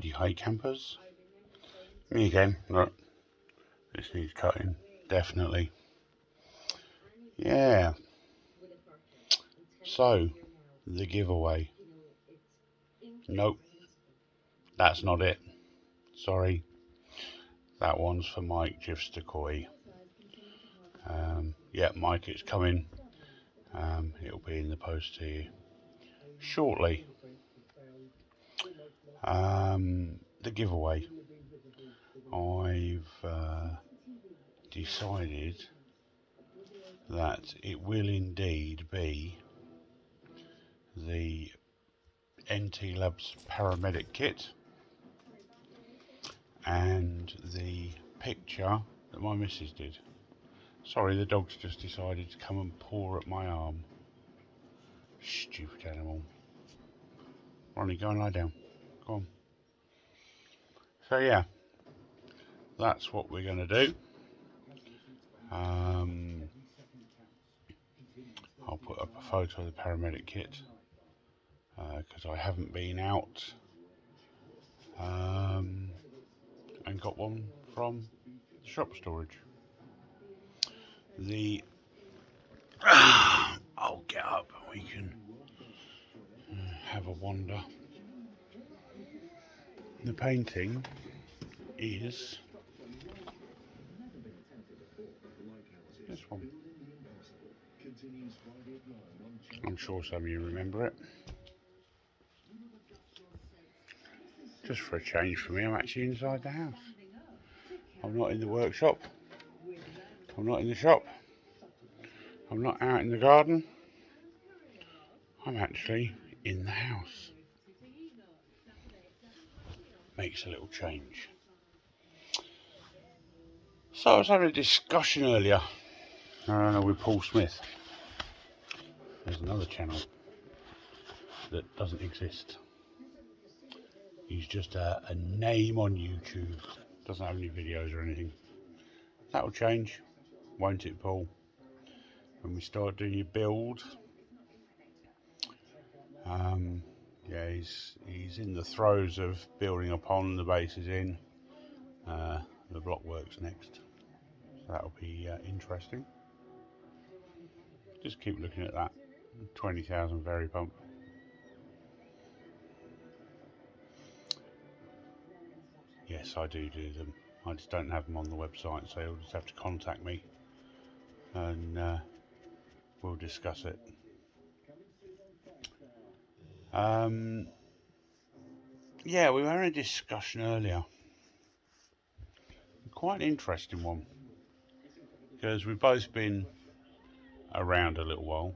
Righty hi campers. Me again. Look, this needs cutting, definitely. Yeah. So, the giveaway. Nope, that's not it. Sorry. That one's for Mike Jivstakoi. Yeah, Mike, it's coming. It'll be in the post to you shortly. The giveaway. I've decided that it will indeed be the NT Labs paramedic kit and the picture that my missus did. Sorry, the dog's just decided to come and paw at my arm. Stupid animal. Ronnie, go and lie down. Go on. So yeah, that's what we're going to do. I'll put up a photo of the paramedic kit because I haven't been out and got one from the shop storage. I'll get up and we can have a wander. The painting is this one. I'm sure some of you remember it. Just for a change for me, I'm actually inside the house. I'm not in the workshop. I'm not in the shop. I'm not out in the garden. I'm actually in the house. Makes a little change. So I was having a discussion earlier with Paul Smith. There's another channel that doesn't exist. He's just a name on YouTube. Doesn't have any videos or anything. That'll change, won't it, Paul? When we start doing your build. Yeah, he's in the throes of building a pond. The base is in. The block works next. So that'll be interesting. Just keep looking at that 20,000 vari pump. Yes, I do them. I just don't have them on the website, so you'll just have to contact me and we'll discuss it. Yeah, we were in a discussion earlier. Quite an interesting one, because we've both been around a little while,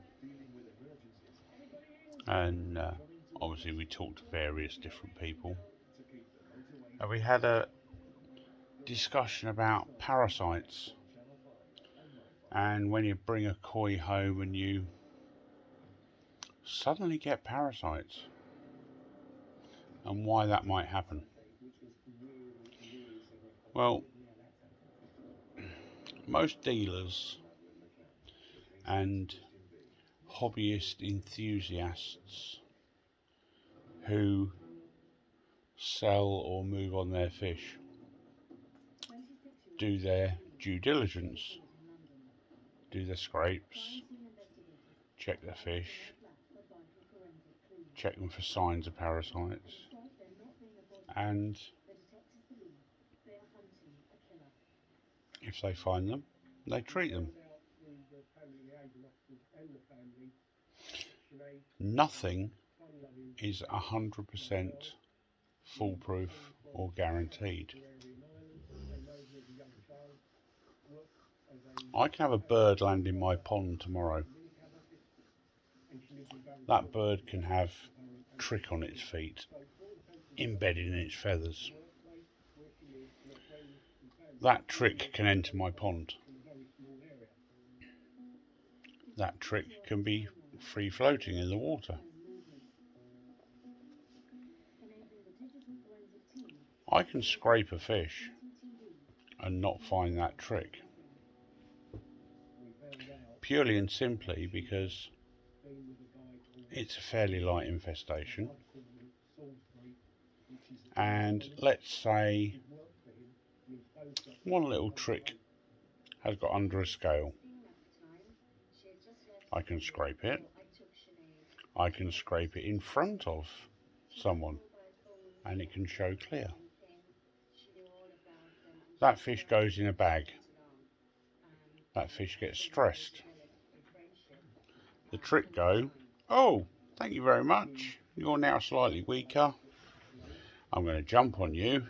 and obviously we talked to various different people, and we had a discussion about parasites, and when you bring a koi home and you suddenly get parasites, and why that might happen. Well, most dealers and hobbyist enthusiasts who sell or move on their fish do their due diligence, do their scrapes, check their fish, check them for signs of parasites, and if they find them, they treat them. Nothing is 100% foolproof or guaranteed. I can have a bird land in my pond tomorrow. That bird can have trick on its feet, embedded in its feathers. That trick can enter my pond. That trick can be free floating in the water. I can scrape a fish and not find that trick, purely and simply because it's a fairly light infestation And let's say one little trick has got under a scale. I can scrape it. I can scrape it in front of someone and it can show clear. That fish goes in a bag. That fish gets stressed. The trick go, oh, thank you very much. You're now slightly weaker. I'm going to jump on you.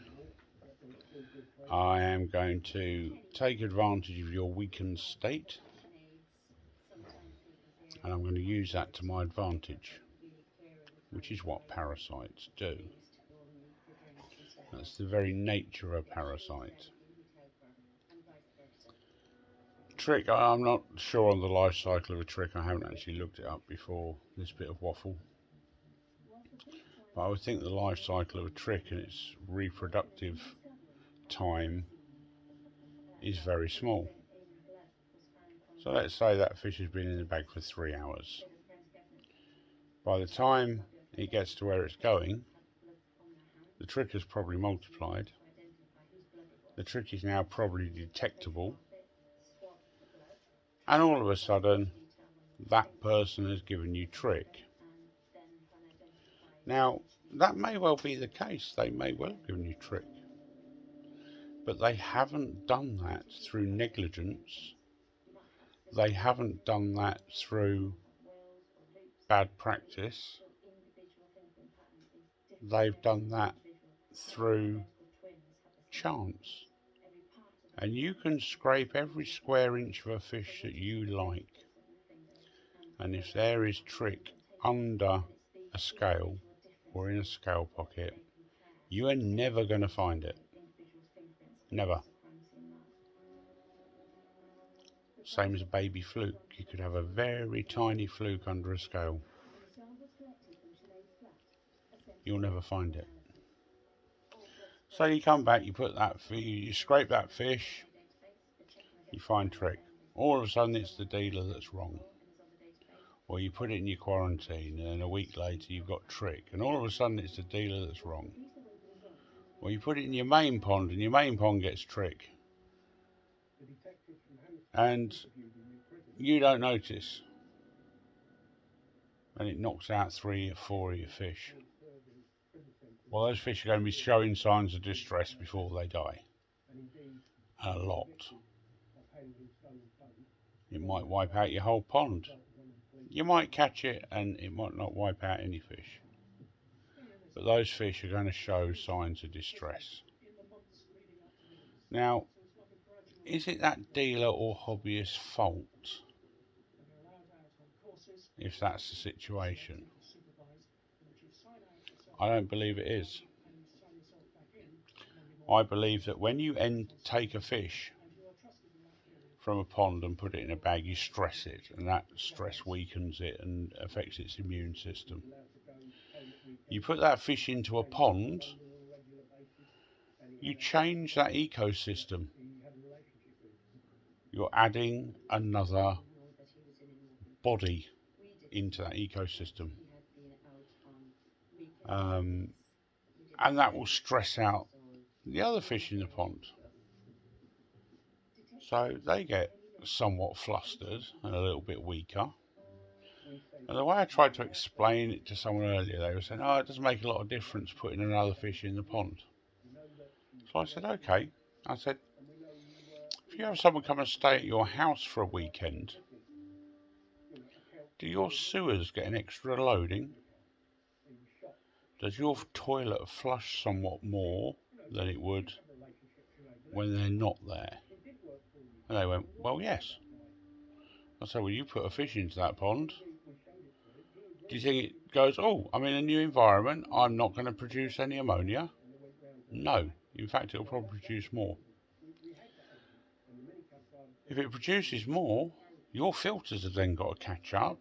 I am going to take advantage of your weakened state. And I'm going to use that to my advantage, which is what parasites do. That's the very nature of a parasite. Trick, I'm not sure on the life cycle of a trick. I haven't actually looked it up before this bit of waffle. But I would think the life cycle of a trick and its reproductive time is very small. So let's say that fish has been in the bag for 3 hours. By the time it gets to where it's going, the trick has probably multiplied. The trick is now probably detectable. And all of a sudden, that person has given you trick. Now, that may well be the case. They may well have given you trick. But they haven't done that through negligence. They haven't done that through bad practice. They've done that through chance. And you can scrape every square inch of a fish that you like. And if there is trick under a scale or in a scale pocket, you are never going to find it. Never. Same as a baby fluke. You could have a very tiny fluke under a scale. You'll never find it. So you come back, you put that, you scrape that fish, you find trick. All of a sudden it's the dealer that's wrong. Or you put it in your quarantine and then a week later you've got trick and all of a sudden it's the dealer that's wrong. Or you put it in your main pond and your main pond gets trick. And you don't notice. And it knocks out 3 or 4 of your fish. Well, those fish are going to be showing signs of distress before they die. A lot. It might wipe out your whole pond. You might catch it and it might not wipe out any fish. But those fish are going to show signs of distress. Now, is it that dealer or hobbyist's fault if that's the situation? I don't believe it is. I believe that when you take a fish from a pond and put it in a bag, you stress it, and that stress weakens it and affects its immune system. You put that fish into a pond, you change that ecosystem. You're adding another body into that ecosystem. And that will stress out the other fish in the pond. So they get somewhat flustered and a little bit weaker. And the way I tried to explain it to someone earlier, they were saying, oh, it doesn't make a lot of difference putting another fish in the pond. So I said, okay. I said, if you have someone come and stay at your house for a weekend, do your sewers get an extra loading? Does your toilet flush somewhat more than it would when they're not there? And they went, well, yes. I said, well, you put a fish into that pond. Do you think it goes, oh, I'm in a new environment, I'm not going to produce any ammonia? No. In fact, it'll probably produce more. If it produces more, your filters have then got to catch up.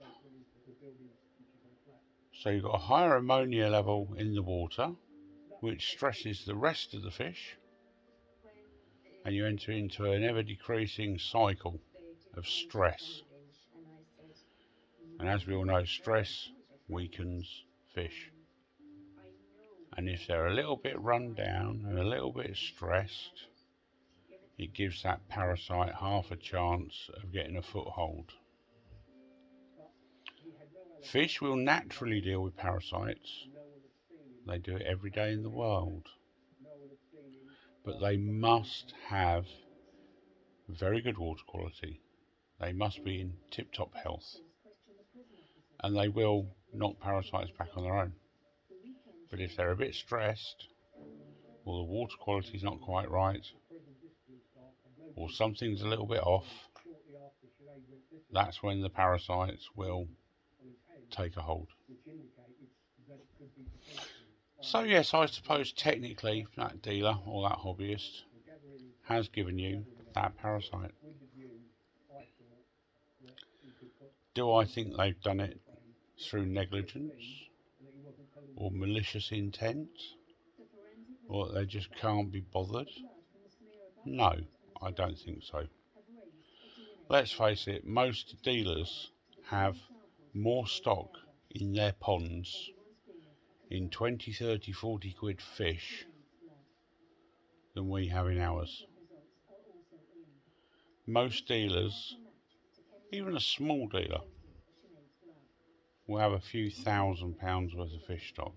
So you've got a higher ammonia level in the water, which stresses the rest of the fish, and you enter into an ever decreasing cycle of stress. And as we all know, stress weakens fish. And if they're a little bit run down and a little bit stressed, it gives that parasite half a chance of getting a foothold. Fish will naturally deal with parasites. They do it every day in the world. But they must have very good water quality. They must be in tip-top health. And they will knock parasites back on their own. But if they're a bit stressed, or the water quality is not quite right, or something's a little bit off, that's when the parasites will take a hold. So yes, I suppose technically that dealer or that hobbyist has given you that parasite. Do I think they've done it through negligence or malicious intent, or they just can't be bothered? No, I don't think so. Let's face it, most dealers have more stock in their ponds in 20, 30, 40 quid fish than we have in ours. Most dealers, even a small dealer, will have a few £1,000s worth of fish stock.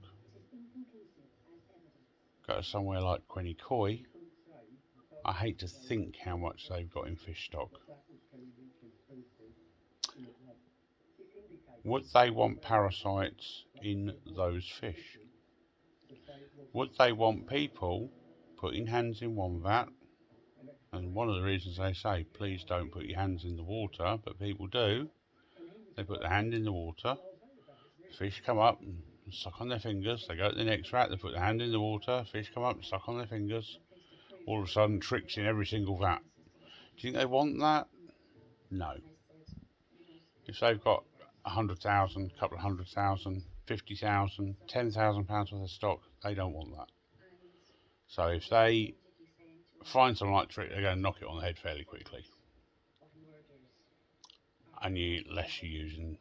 Go to somewhere like Quenny Coy, I hate to think how much they've got in fish stock. Would they want parasites in those fish? Would they want people putting hands in one vat? And one of the reasons they say, please don't put your hands in the water, but people do. They put their hand in the water, fish come up and suck on their fingers. They go to the next vat, they put their hand in the water, fish come up and suck on their fingers. All of a sudden, tricks in every single vat. Do you think they want that? No. If they've got 100,000, couple of 100,000, 50,000, 10,000 pounds worth of stock, they don't want that. So if they find some light trick, they're going to knock it on the head fairly quickly. And unless you're using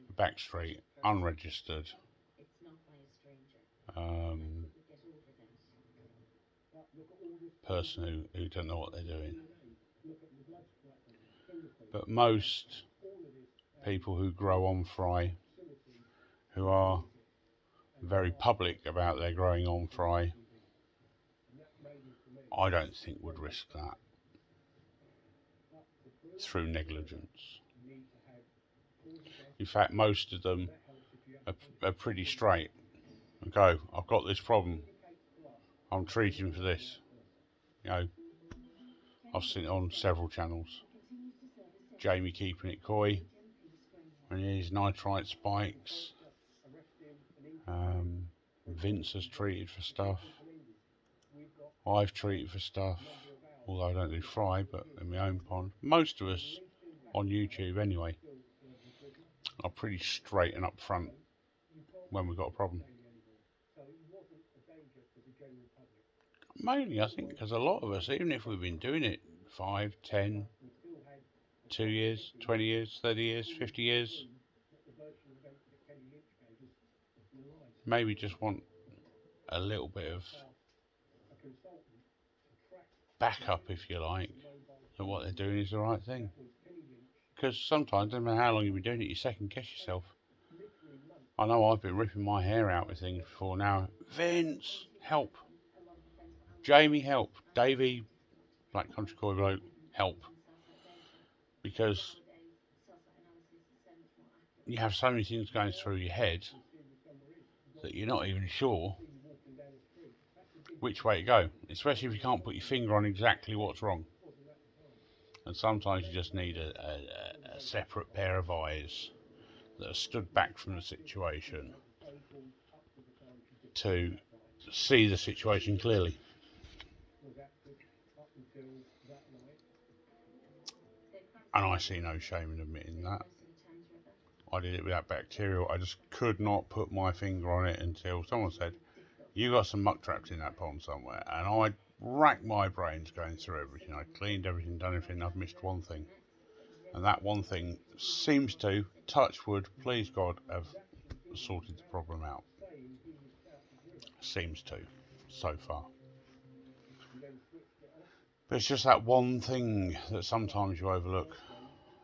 a back street, unregistered, person who don't know what they're doing. But most people who grow on fry, who are very public about their growing on fry, I don't think would risk that through negligence. In fact, most of them are pretty straight and go, I've got this problem, I'm treating for this. You know, I've seen it on several channels. Jamie keeping it coy, and his nitrite spikes. Vince has treated for stuff. I've treated for stuff, although I don't do fry, but in my own pond. Most of us on YouTube anyway are pretty straight and upfront when we've got a problem. Mainly, I think, because a lot of us, even if we've been doing it 5, 10, 2 years, 20 years, 30 years, 50 years, maybe just want a little bit of backup, if you like, that what they're doing is the right thing. Because sometimes, no matter how long you've been doing it, you second guess yourself. I know I've been ripping my hair out with things before now. Vince, help. Jamie, help. Davey, Black Country Coy Bloke, help. Because you have so many things going through your head that you're not even sure which way to go, especially if you can't put your finger on exactly what's wrong. And sometimes you just need a separate pair of eyes that are stood back from the situation to see the situation clearly. And I see no shame in admitting that. I did it with that bacterial. I just could not put my finger on it until someone said, you got some muck traps in that pond somewhere. And I racked my brains going through everything. I cleaned everything, done everything. I've missed one thing. And that one thing seems to, touch wood, please God, have sorted the problem out. Seems to, so far. But it's just that one thing that sometimes you overlook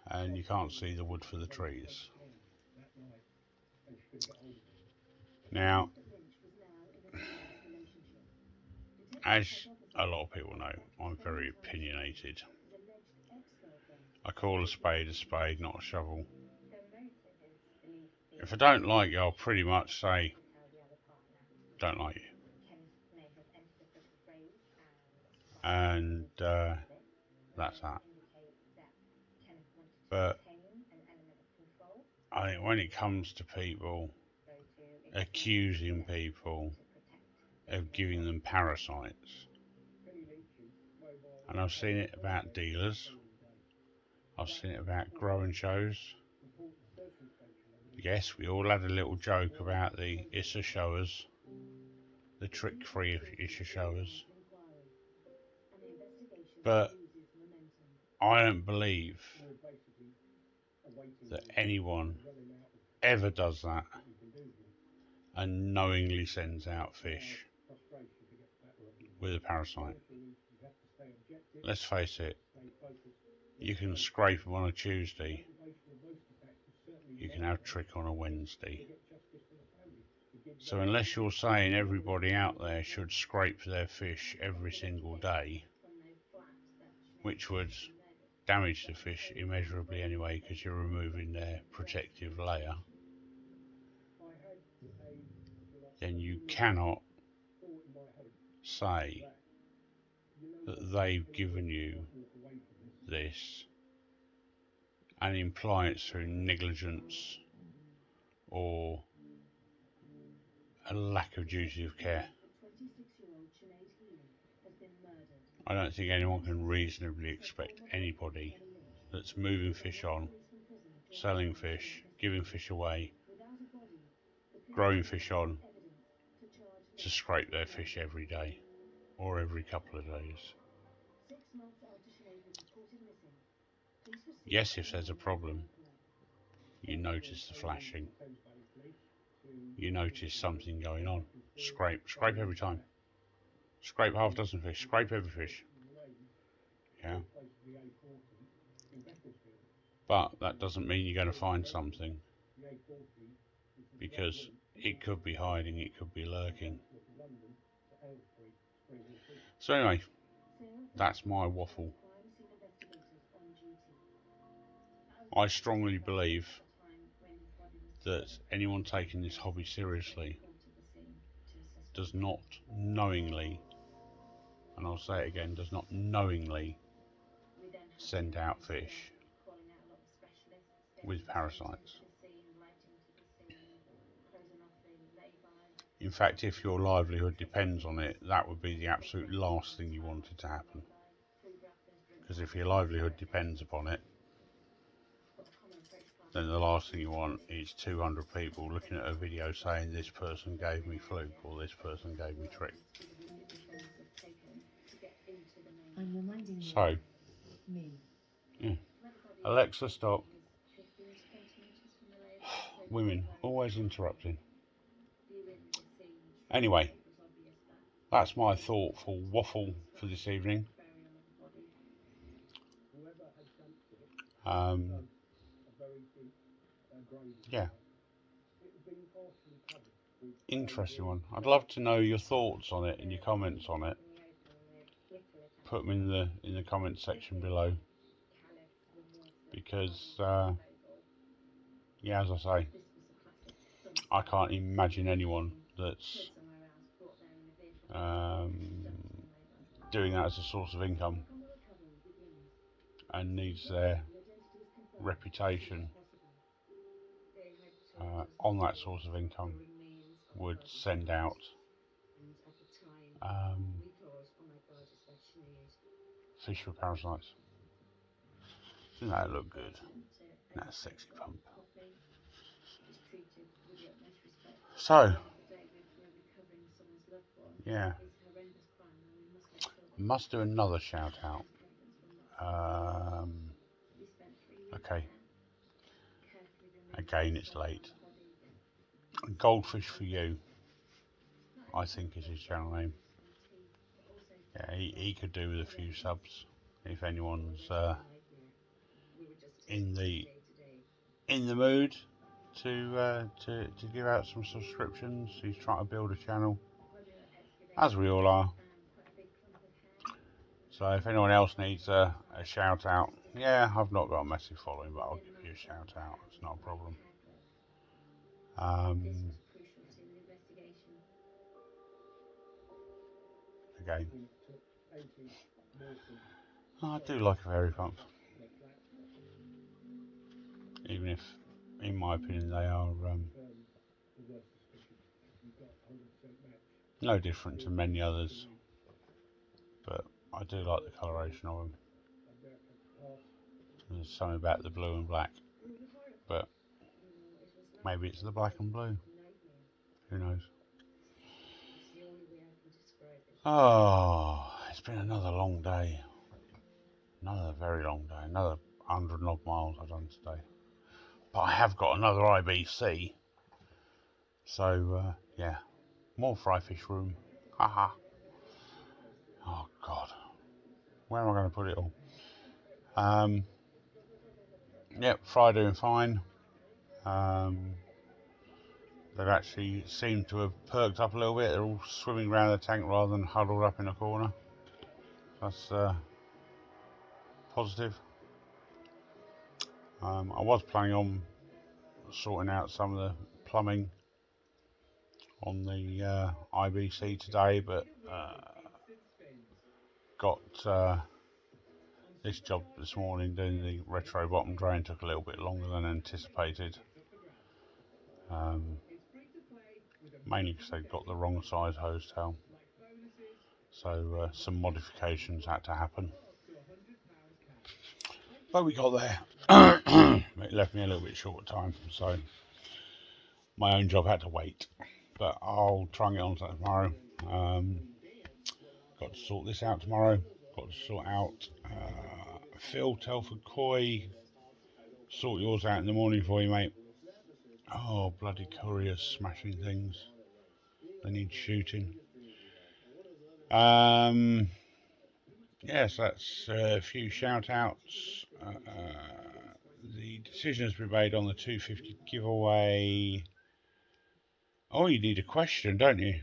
and you can't see the wood for the trees. Now, as a lot of people know, I'm very opinionated. I call a spade, not a shovel. If I don't like you, I'll pretty much say, don't like you. And that's that. But I think when it comes to people accusing people of giving them parasites, and I've seen it about dealers, I've seen it about growing shows. Yes, we all had a little joke about the ISA showers, the trick-free ISA showers, but I don't believe that anyone ever does that and knowingly sends out fish with a parasite. Let's face it, you can scrape them on a Tuesday, you can have trick on a Wednesday. So unless you're saying everybody out there should scrape their fish every single day, which would damage the fish immeasurably anyway because you're removing their protective layer, then you cannot say that they've given you this and imply it's through negligence or a lack of duty of care. I don't think anyone can reasonably expect anybody that's moving fish on, selling fish, giving fish away, growing fish on, to scrape their fish every day or every couple of days. Yes, if there's a problem, you notice the flashing, you notice something going on. Scrape every time. Scrape half a dozen fish, scrape every fish. Yeah. But that doesn't mean you're going to find something, because it could be hiding, it could be lurking. So anyway, that's my waffle. I strongly believe that anyone taking this hobby seriously does not knowingly, and I'll say it again, does not knowingly send out fish with parasites. In fact, if your livelihood depends on it, that would be the absolute last thing you wanted to happen. Because if your livelihood depends upon it, then the last thing you want is 200 people looking at a video saying this person gave me fluke or this person gave me trick. So, yeah. Alexa, stop. Women, always interrupting. Anyway, that's my thoughtful waffle for this evening. Yeah. Interesting one. I'd love to know your thoughts on it and your comments on it. Put them in the comment section below. Because, yeah, as I say, I can't imagine anyone that's doing that as a source of income and needs their reputation on that source of income would send out fish for parasites. Doesn't that look good? That's a sexy pump. So, yeah, I must do another shout out. Okay, again it's late. Goldfish for you. I think is his channel name. Yeah, he could do with a few subs if anyone's in the mood to give out some subscriptions. He's trying to build a channel, as we all are. So if anyone else needs a shout out, yeah, I've not got a massive following, but I'll give you a shout out. It's not a problem. Again, I do like a fairy pump, even if, in my opinion, they are no different to many others. But I do like the coloration of them. There's something about the blue and black, but maybe it's the black and blue. Who knows? Oh, it's been another long day. Another very long day. Another 100 and odd miles I've done today. But I have got another IBC. So, yeah. More fry fish room. Haha. Oh, God. Where am I going to put it all? Yep, fry doing fine. They've actually seemed to have perked up a little bit. They're all swimming around the tank rather than huddled up in a corner. That's positive. I was planning on sorting out some of the plumbing on the IBC today, but got this job this morning doing the retro bottom drain took a little bit longer than anticipated. Mainly because they got the wrong size hose tail, so some modifications had to happen. But we got there. It left me a little bit short of time, so my own job had to wait. But I'll try and get on to that tomorrow. Got to sort this out tomorrow. Got to sort out Phil Telford Coy. Sort yours out in the morning for you, mate. Oh, bloody couriers smashing things. They need shooting. Yes, that's a few shout outs. The decision has been made on the 250 giveaway. Oh, you need a question, don't you?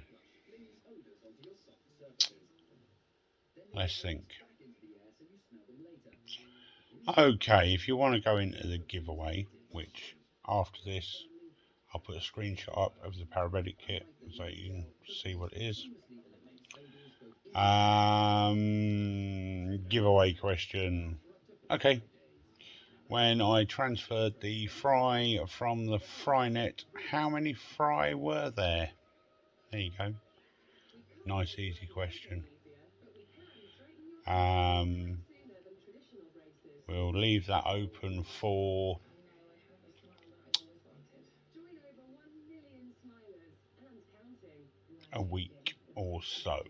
Let's think. Okay, if you want to go into the giveaway, which after this I'll put a screenshot up of the paramedic kit so you can see what it is. Giveaway question. Okay. When I transferred the fry from the fry net, how many fry were there? There you go. Nice, easy question. We'll leave that open for a week or so.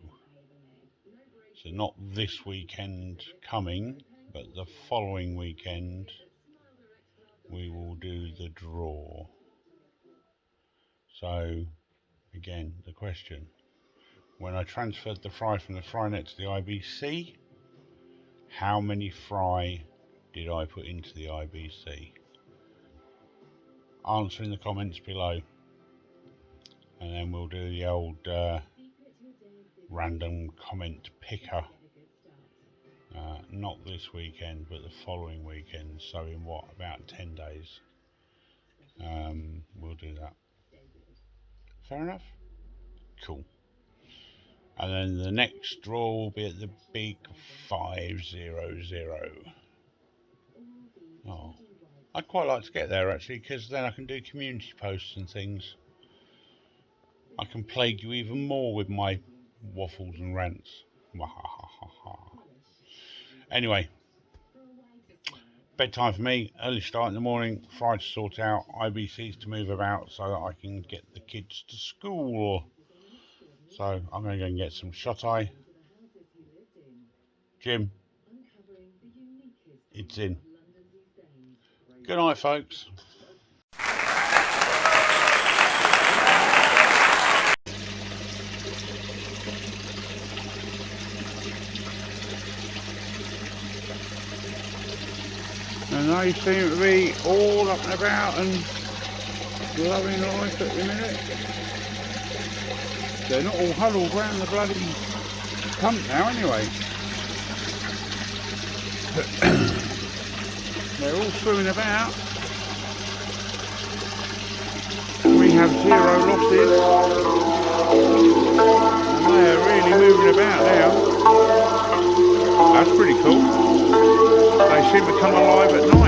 So not this weekend coming, but the following weekend we will do the draw. So again, the question. When I transferred the fry from the fry net to the IBC, how many fry did I put into the IBC? Answer in the comments below, and then we'll do the old random comment picker. Not this weekend, but the following weekend. So in what, about 10 days? We'll do that. Fair enough? Cool. And then the next draw will be at the big 500. Oh, I'd quite like to get there actually, because then I can do community posts and things. I can plague you even more with my waffles and rants. Anyway, bedtime for me, early start in the morning, fry to sort out, IBCs to move about so that I can get the kids to school. So I'm going to go and get some shut eye. Jim, it's in. Good night, folks. And they seem to be all up and about and loving life at the minute. They're not all huddled round the bloody pump now anyway. They're all swimming about. We have 0 losses. And they are really moving about now. That's pretty cool. They seem to come alive at night.